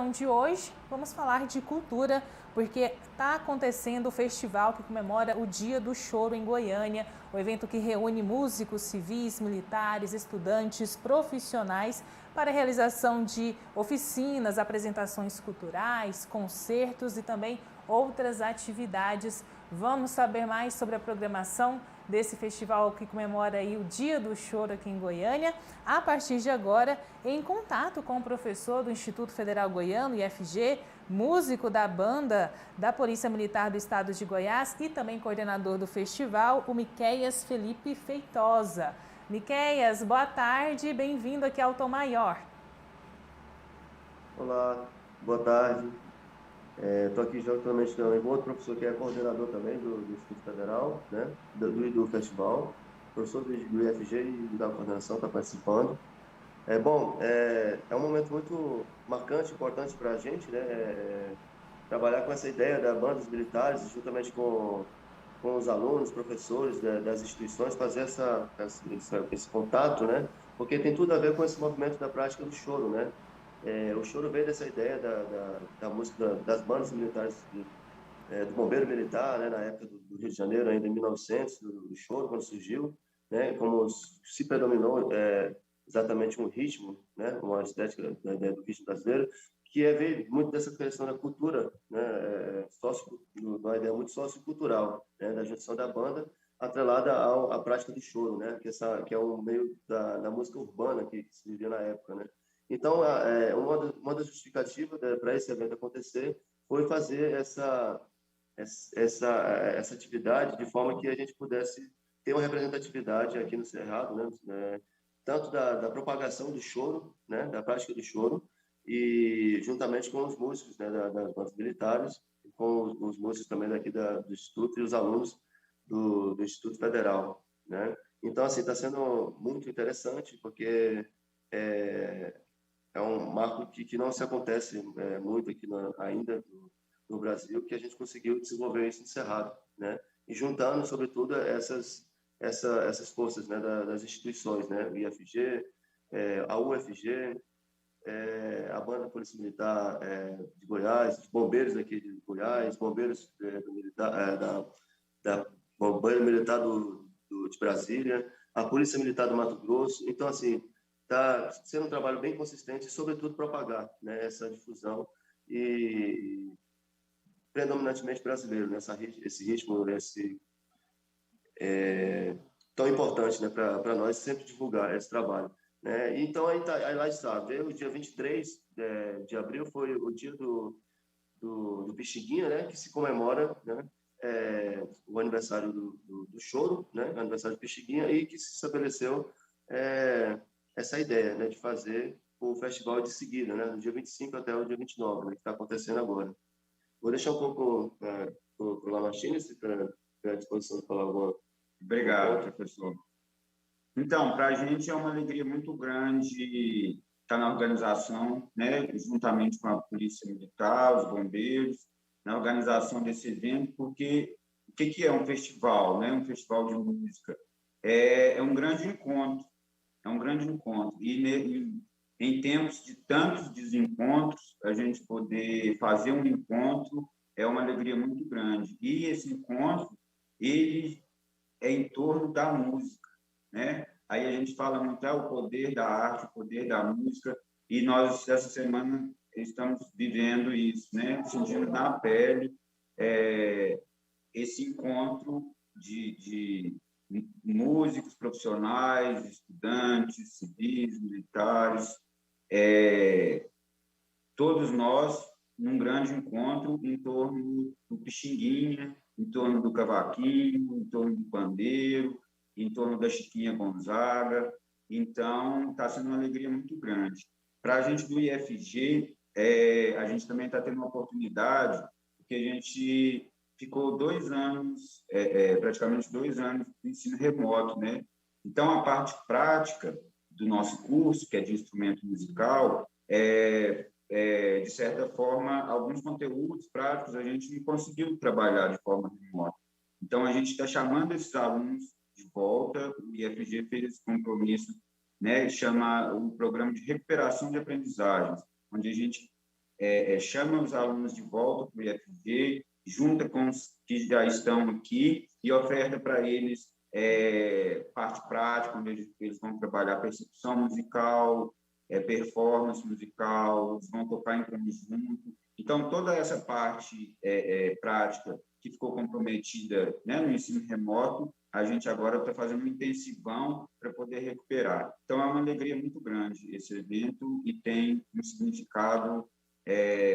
De hoje, vamos falar de cultura, porque está acontecendo o festival que comemora o Dia do Choro em Goiânia, o evento que reúne músicos, civis, militares, estudantes, profissionais para a realização de oficinas, apresentações culturais, concertos e também outras atividades. Vamos saber mais sobre a programação desse festival que comemora aí o Dia do Choro aqui em Goiânia, a partir de agora, em contato com o professor do Instituto Federal Goiano, IFG, músico da banda da Polícia Militar do Estado de Goiás e também coordenador do festival, o Miqueias Felipe Feitosa. Miqueias, boa tarde, bem-vindo aqui ao Tom Maior. Olá, boa tarde. Estou aqui juntamente também com outro professor que é coordenador também do Instituto Federal, né, do festival, professor do IFG e da coordenação está participando. É um momento muito marcante, importante para a gente, né, trabalhar com essa ideia da bandas militares, juntamente com os alunos, professores das instituições, fazer esse contato, né, porque tem tudo a ver com esse movimento da prática do choro, né. O choro veio dessa ideia da música das bandas militares do bombeiro militar, né, na época do Rio de Janeiro, ainda em 1900, do choro, quando surgiu, né, como se predominou exatamente um ritmo, né, uma estética da ideia do ritmo brasileiro, que veio muito dessa questão da cultura, né, uma ideia muito sociocultural, né, da junção da banda atrelada à prática do choro, né, que é um meio da música urbana que se vivia na época, né. Então, uma das justificativas para esse evento acontecer foi fazer essa atividade de forma que a gente pudesse ter uma representatividade aqui no Cerrado, né, tanto da propagação do choro, né, da prática do choro, e juntamente com os músicos, né, das bandas militares, com os músicos também daqui do Instituto e os alunos do Instituto Federal, né. Então, assim, está sendo muito interessante, porque é, é um marco que não se acontece muito aqui ainda no Brasil, que a gente conseguiu desenvolver isso no Cerrado, né? E juntando, sobretudo, essas forças, né, das instituições, né? O IFG, a UFG, a Banda Polícia Militar de Goiás, os bombeiros aqui de Goiás, bombeiros do militar, da Bombeiro Militar de Brasília, a Polícia Militar do Mato Grosso. Então, assim, está sendo um trabalho bem consistente e, sobretudo, propagar, né, essa difusão e predominantemente brasileiro, né, esse ritmo, tão importante, né, para nós sempre divulgar esse trabalho. Né? Então, aí lá está, veio o dia 23 de abril, foi o dia do Pixinguinha, né, que se comemora, né, o aniversário do choro, né, o aniversário do Pixinguinha, e que se estabeleceu essa ideia, né, de fazer o festival de seguida, né, do dia 25 até o dia 29, né, que está acontecendo agora. Vou deixar um pouco para o Lamartine, se tiver à disposição de falar algum Obrigado, ponto. professor. Então, para a gente é uma alegria muito grande estar na organização, né, juntamente com a Polícia Militar, os bombeiros, na organização desse evento, porque o que é um festival, né? Um festival de música é um grande encontro, é um grande encontro. E em tempos de tantos desencontros, a gente poder fazer um encontro é uma alegria muito grande. E esse encontro, ele é em torno da música, né? Aí a gente fala muito o poder da arte, o poder da música, e nós essa semana estamos vivendo isso, né? Sentindo na pele esse encontro de músicos profissionais, estudantes, civis, militares, todos nós num grande encontro em torno do Pixinguinha, em torno do cavaquinho, em torno do pandeiro, em torno da Chiquinha Gonzaga. Então, está sendo uma alegria muito grande. Para a gente do IFG, a gente também está tendo uma oportunidade, porque a gente ficou 2 anos, praticamente 2 anos de ensino remoto, né? Então, a parte prática do nosso curso, que é de instrumento musical, de certa forma, alguns conteúdos práticos a gente não conseguiu trabalhar de forma remota. Então, a gente está chamando esses alunos de volta, o IFG fez esse compromisso, né, chama o Programa de Recuperação de Aprendizagens, onde a gente chama os alunos de volta para o IFG, junta com os que já estão aqui e oferta para eles parte prática, onde eles vão trabalhar percepção musical, performance musical, eles vão tocar em conjunto. Então, toda essa parte prática que ficou comprometida, né, no ensino remoto, a gente agora está fazendo um intensivão para poder recuperar. Então, é uma alegria muito grande esse evento e tem um significado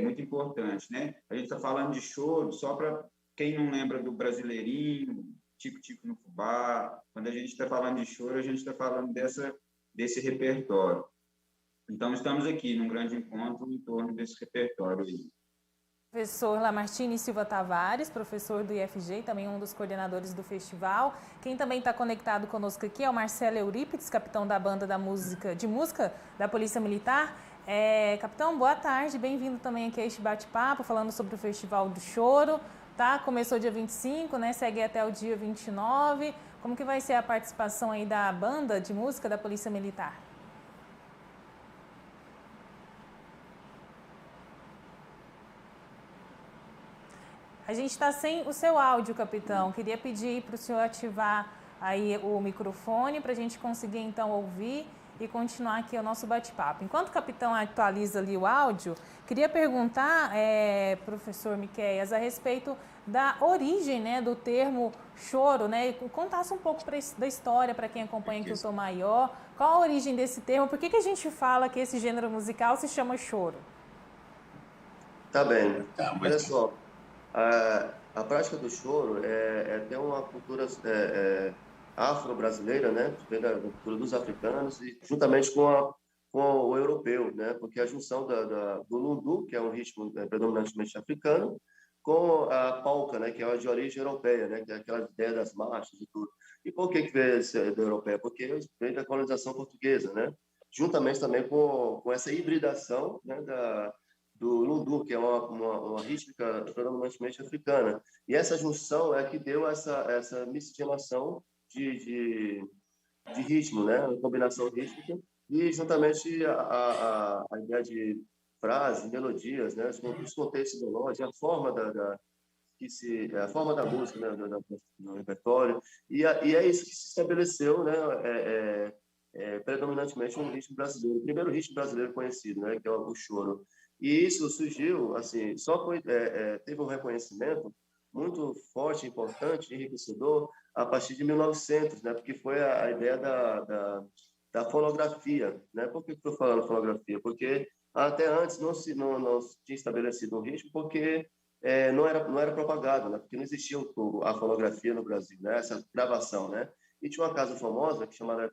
muito importante, né? A gente está falando de choro, só para quem não lembra do Brasileirinho, Tico-Tico no Fubá. Quando a gente está falando de choro, a gente está falando desse repertório. Então, estamos aqui num grande encontro em torno desse repertório aí. Professor Lamartine Silva Tavares, professor do IFG, também um dos coordenadores do festival. Quem também está conectado conosco aqui é o Marcelo Eurípides, capitão da banda de música da Polícia Militar. Capitão, boa tarde, bem-vindo também aqui a este bate-papo, falando sobre o Festival do Choro. Tá? Começou dia 25, né? Segue até o dia 29. Como que vai ser a participação aí da banda de música da Polícia Militar? A gente está sem o seu áudio, capitão. Queria pedir para o senhor ativar aí o microfone para a gente conseguir, então, ouvir e continuar aqui o nosso bate-papo. Enquanto o capitão atualiza ali o áudio, queria perguntar, professor Miqueias, a respeito da origem, né, do termo choro, né? Contasse um pouco da história para quem acompanha aqui o Tom Maior. Qual a origem desse termo? Por que a gente fala que esse gênero musical se chama choro? Tá bem. Olha só. A prática do choro é até uma cultura afro-brasileira, né? Vem da cultura dos africanos e juntamente com o europeu, né? Porque a junção do lundu, que é um ritmo predominantemente africano, com a polca, né? Que é de origem europeia, né? Que é aquela ideia das marchas e tudo. E por que veio da europeia? Porque veio da colonização portuguesa, né? Juntamente também com essa hibridação, né? Do lundu, que é uma rítmica predominantemente africana. E essa junção é que deu essa miscigenação de ritmo, né? A combinação rítmica e juntamente a ideia de frases, melodias, né? Os contextos melódicos, a forma a forma da música, né? do repertório. E é isso que se estabeleceu, né? Predominantemente um ritmo brasileiro, o primeiro ritmo brasileiro conhecido, né? Que é o choro. E isso surgiu, assim, teve um reconhecimento muito forte, importante, enriquecedor a partir de 1900, né? Porque foi a ideia da fonografia, né? Por que estou falando fonografia? Porque até antes não se tinha estabelecido um ritmo, porque não era propagado, né? Porque não existia a fonografia no Brasil, né? Essa gravação, né? E tinha uma casa famosa que chamada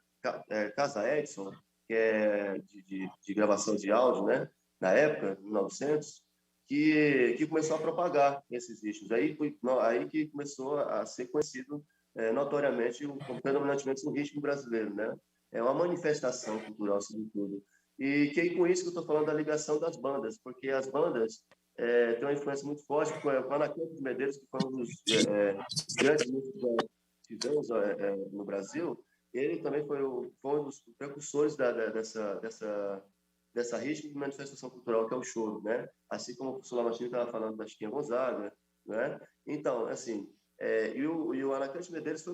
Casa Edison, que é de gravação de áudio, né? Na época, 1900, que começou a propagar esses ritmos. Aí que começou a ser conhecido notoriamente, predominantemente, o ritmo brasileiro, né? É uma manifestação cultural, sobretudo. E com isso que eu estou falando da ligação das bandas, porque as bandas têm uma influência muito forte com o Anacampos Medeiros, que foi um dos grandes músicos que tivemos no Brasil. Ele também foi um dos precursores dessa ritmo de manifestação cultural que é o choro, né? Assim como o professor Lamartine estava falando da Chiquinha Gonzaga, né? Então, assim, e o Anacampos Medeiros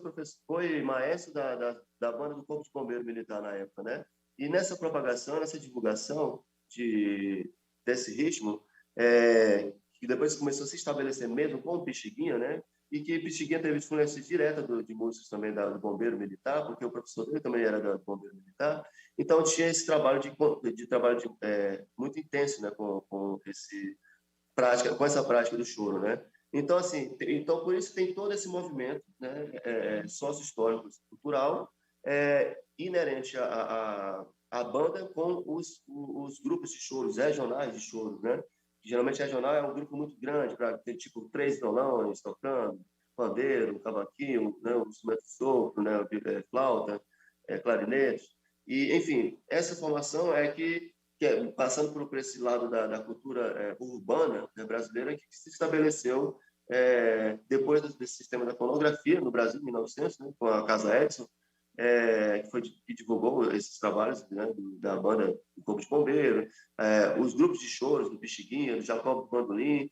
foi maestro da banda do Corpo de Bombeiro Militar na época, né? E nessa propagação, nessa divulgação desse ritmo, que depois começou a se estabelecer mesmo com o Pixinguinha, né? E que Pixinguinha teve influência direta de músicos também do Bombeiro Militar, porque o professor dele também era do Bombeiro Militar. Então tinha esse trabalho muito intenso, né, com essa prática do choro, né? Então assim, por isso tem todo esse movimento, né, sócio-histórico, cultural, inerente à banda com os grupos de choros regionais de choro, né? Geralmente regional é um grupo muito grande, para ter tipo 3 violões tocando, pandeiro, cavaquinho, né, um instrumento de sopro, né, flauta, clarinete. E, enfim, essa formação passando por esse lado da cultura urbana, né, brasileira, que se estabeleceu depois desse sistema da fonografia no Brasil, em 1900, né, com a Casa Edison, que divulgou esses trabalhos, né, da banda do Corpo de Bombeiro, os grupos de choros do Pixinguinha, do Jacob Bandolim,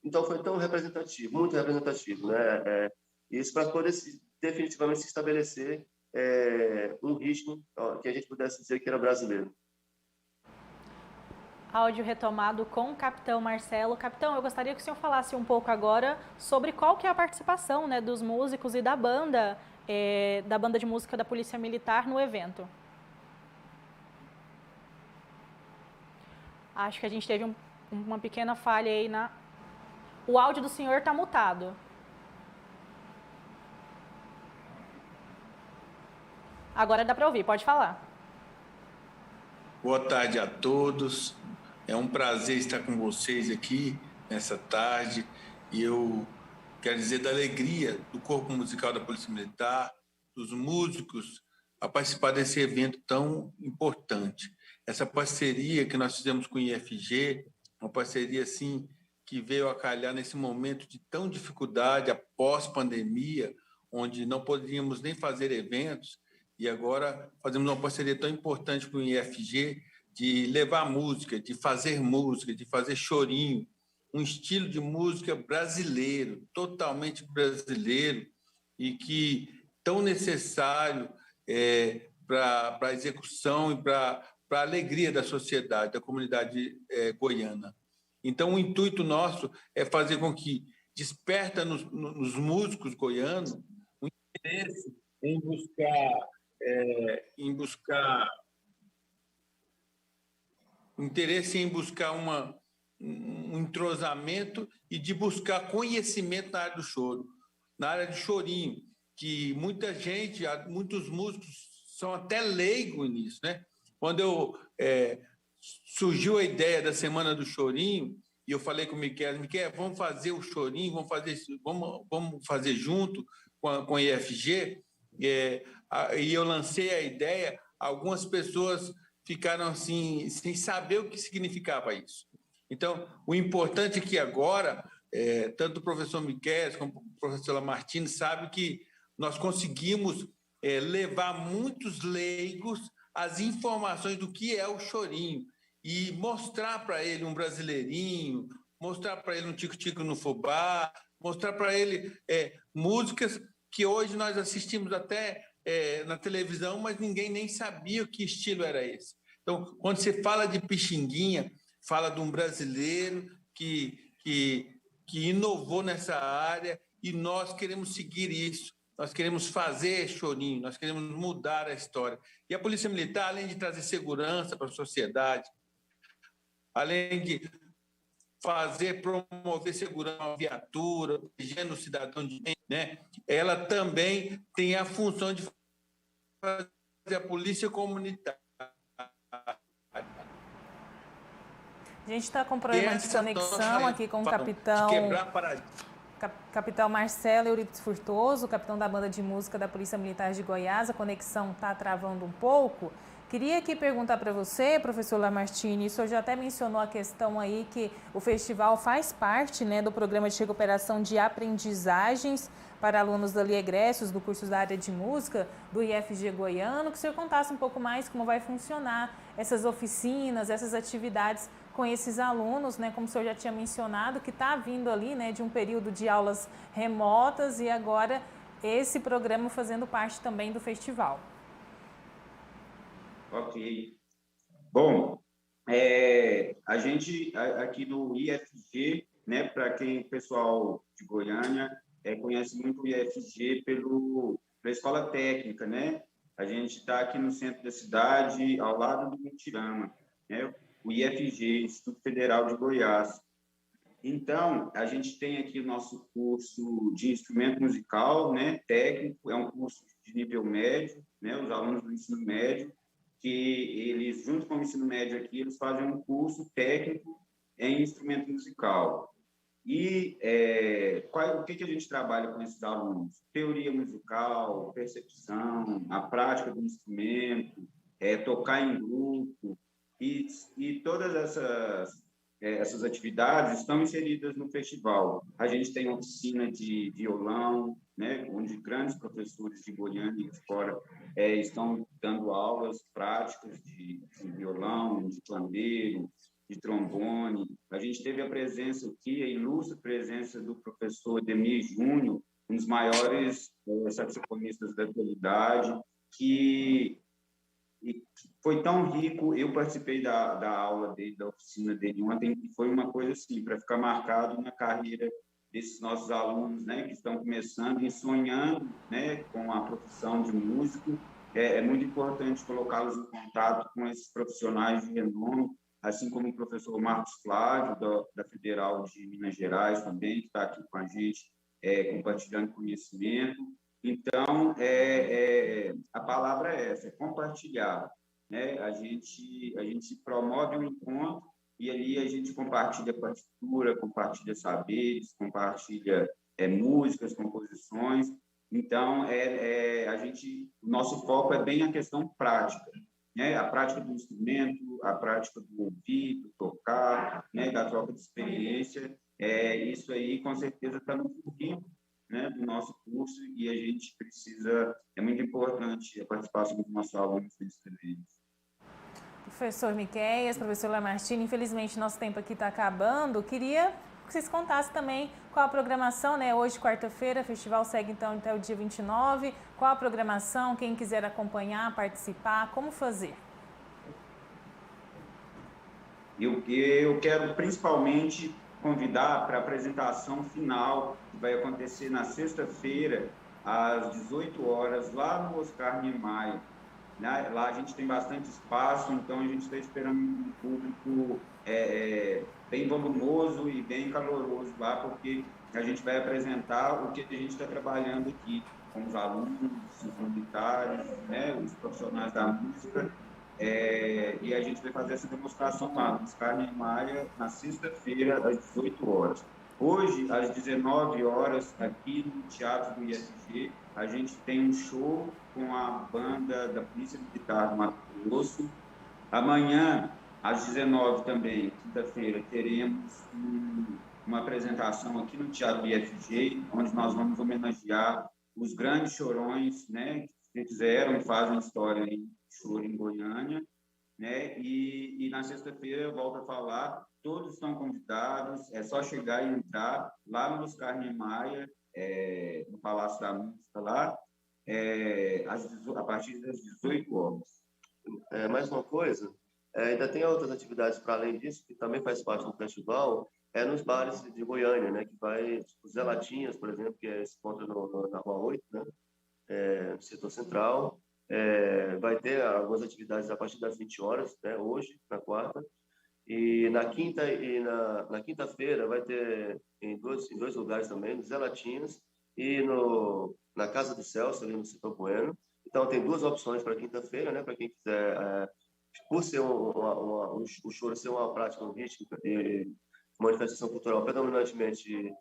então foi tão representativo, muito representativo, né? Isso para poder definitivamente se estabelecer um ritmo que a gente pudesse dizer que era brasileiro. Áudio retomado com o Capitão Marcelo. Capitão, eu gostaria que o senhor falasse um pouco agora sobre qual que é a participação, né, dos músicos e da banda de música da Polícia Militar no evento. Acho que a gente teve uma pequena falha aí na... O áudio do senhor está mutado. Agora dá para ouvir, pode falar. Boa tarde a todos. É um prazer estar com vocês aqui nessa tarde. E eu quero dizer da alegria do Corpo Musical da Polícia Militar, dos músicos, a participar desse evento tão importante. Essa parceria que nós fizemos com o IFG, uma parceria assim que veio a calhar nesse momento de tão dificuldade, após pandemia, onde não podíamos nem fazer eventos, e agora fazemos uma parceria tão importante com o IFG de levar música, de fazer chorinho, um estilo de música brasileiro, totalmente brasileiro, e que tão necessário para a execução e para a alegria da sociedade, da comunidade goiana. Então, o intuito nosso é fazer com que desperta nos músicos goianos o interesse em buscar um entrosamento e de buscar conhecimento na área do choro, na área de chorinho, que muitos músicos são até leigos nisso, né? Quando surgiu a ideia da Semana do Chorinho, e eu falei com o Miquel, vamos fazer o chorinho, vamos fazer junto com a IFG, e eu lancei a ideia, algumas pessoas ficaram assim, sem saber o que significava isso. Então, o importante é que agora, tanto o professor Miquel como a professora Martins sabe que nós conseguimos levar muitos leigos as informações do que é o chorinho e mostrar para ele um brasileirinho, mostrar para ele um tico-tico no fubá, mostrar para ele músicas que hoje nós assistimos até na televisão, mas ninguém nem sabia que estilo era esse. Então, quando você fala de Pixinguinha, fala de um brasileiro que inovou nessa área e nós queremos seguir isso. Nós queremos fazer chorinho, nós queremos mudar a história. E a Polícia Militar, além de trazer segurança para a sociedade, além de promover segurança na viatura, protegendo o cidadão de bem, né? Ela também tem a função de fazer a polícia comunitária. A gente está com problema de conexão aqui com o capitão... Capitão Marcelo Euripides Furtoso, capitão da banda de música da Polícia Militar de Goiás. A conexão está travando um pouco. Queria aqui perguntar para você, professor Lamartine, o senhor já até mencionou a questão aí que o festival faz parte, né, do programa de recuperação de aprendizagens para alunos ali egressos do curso da área de música do IFG Goiano. Que o senhor contasse um pouco mais como vai funcionar essas oficinas, essas atividades com esses alunos, né, como o senhor já tinha mencionado, que está vindo ali, né, de um período de aulas remotas e agora esse programa fazendo parte também do festival. Ok. Bom, a gente aqui no IFG, né, para quem o pessoal de Goiânia conhece muito o IFG pela escola técnica, né? A gente está aqui no centro da cidade, ao lado do Mutirama, né? O IFG, Instituto Federal de Goiás. Então, a gente tem aqui o nosso curso de instrumento musical, né, técnico, é um curso de nível médio, né, os alunos do ensino médio, que eles, junto com o ensino médio aqui, eles fazem um curso técnico em instrumento musical. E o que a gente trabalha com esses alunos? Teoria musical, percepção, a prática do instrumento, tocar em grupo, e todas essas atividades estão inseridas no festival. A gente tem oficina de violão, né, onde grandes professores de Goiânia e de fora estão dando aulas práticas de violão, de pandeiro, de trombone. A gente teve a presença aqui, a ilustre presença do professor Demir Júnior, um dos maiores saxofonistas da atualidade, que foi tão rico. Eu participei da aula dele, da oficina dele ontem, e foi uma coisa assim, para ficar marcado na carreira desses nossos alunos, né, que estão começando e sonhando, né, com a profissão de músico. É muito importante colocá-los em contato com esses profissionais de renome, assim como o professor Marcos Flávio, da Federal de Minas Gerais também, que está aqui com a gente, compartilhando conhecimento. Então, a palavra é essa, é compartilhar, né? A gente promove um encontro e ali a gente compartilha partitura, compartilha saberes, compartilha músicas, composições. Então, o nosso foco é bem a questão prática, né? A prática do instrumento, a prática do ouvir, do tocar, né? Da troca de experiência. Isso aí, com certeza, está no currículo, né, do nosso curso, e a gente precisa, é muito importante a participação dos nossos alunos nesses eventos. Professor Miqueias, professor Lamartine, infelizmente nosso tempo aqui está acabando. Queria que vocês contassem também qual a programação, né? Hoje, quarta-feira, o festival segue então até o dia 29. Qual a programação? Quem quiser acompanhar, participar, como fazer? Eu quero principalmente convidar para a apresentação final, que vai acontecer na sexta-feira, às 18 horas, lá no Oscar Niemeyer. Lá a gente tem bastante espaço, então a gente está esperando um público bem volumoso e bem caloroso lá, porque a gente vai apresentar o que a gente está trabalhando aqui, com os alunos, os militares, né, os profissionais da música, e a gente vai fazer essa demonstração lá no Oscar Niemeyer, na sexta-feira, às 18 horas. Hoje, às 19 horas, aqui no Teatro do IFG, a gente tem um show com a banda da Polícia Militar do Mato Grosso. Amanhã, às 19 também, quinta-feira, teremos uma apresentação aqui no Teatro do IFG, onde nós vamos homenagear os grandes chorões, né, que fizeram e fazem história em choro em Goiânia, né? E na sexta-feira eu volto a falar, todos estão convidados, é só chegar e entrar lá no Oscar Niemeyer, no Palácio da Música lá, a partir das 18 horas. Mais uma coisa, ainda tem outras atividades para além disso, que também faz parte do festival, nos bares de Goiânia, né? Que vai, os Zé Latinhas, por exemplo, que se encontra na Rua 8, né? No setor central. Vai ter algumas atividades a partir das 20 horas, né? Hoje, na quarta. E na quinta e na quinta-feira vai ter em dois lugares também, no Zé Latinhas e na Casa do Celso, ali no setor Bueno. Então, tem duas opções para quinta-feira, né? Para quem quiser, por ser o choro ser uma prática, um ritmo de manifestação cultural predominantemente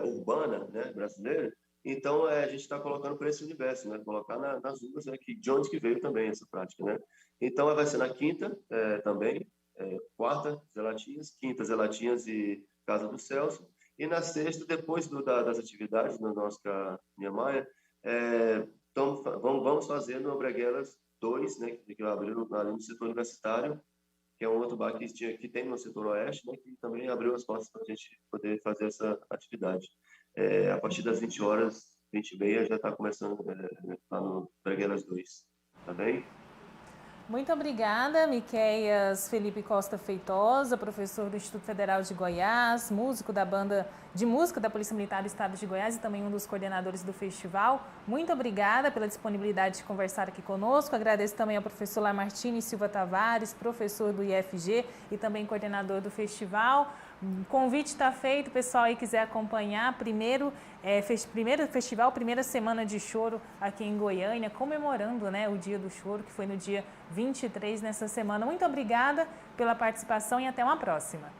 urbana, né? Brasileira. Então, a gente está colocando para esse universo, né? Colocar nas ruas, né? De onde que veio também essa prática, né? Então, vai ser na quinta também, quarta, Zé Latinhas, quinta, Zé Latinhas e Casa do Celso. E na sexta, depois das atividades no nosso Niemeyer, vamos fazer no Breguelas 2, né? Que abriu ali no setor universitário, que é um outro bar que tem no setor oeste, né? Que também abriu as portas para a gente poder fazer essa atividade. A partir das 20 horas, 20h30, já está começando lá no Breguelas 2. Tá bem? Muito obrigada, Miqueias Felipe Costa Feitosa, professor do Instituto Federal de Goiás, músico da Banda de Música da Polícia Militar do Estado de Goiás e também um dos coordenadores do festival. Muito obrigada pela disponibilidade de conversar aqui conosco. Agradeço também ao professor Lamartine Silva Tavares, professor do IFG e também coordenador do festival. O convite está feito, o pessoal aí quiser acompanhar, primeiro festival, primeira semana de choro aqui em Goiânia, comemorando, né, o Dia do Choro, que foi no dia 23 nessa semana. Muito obrigada pela participação e até uma próxima.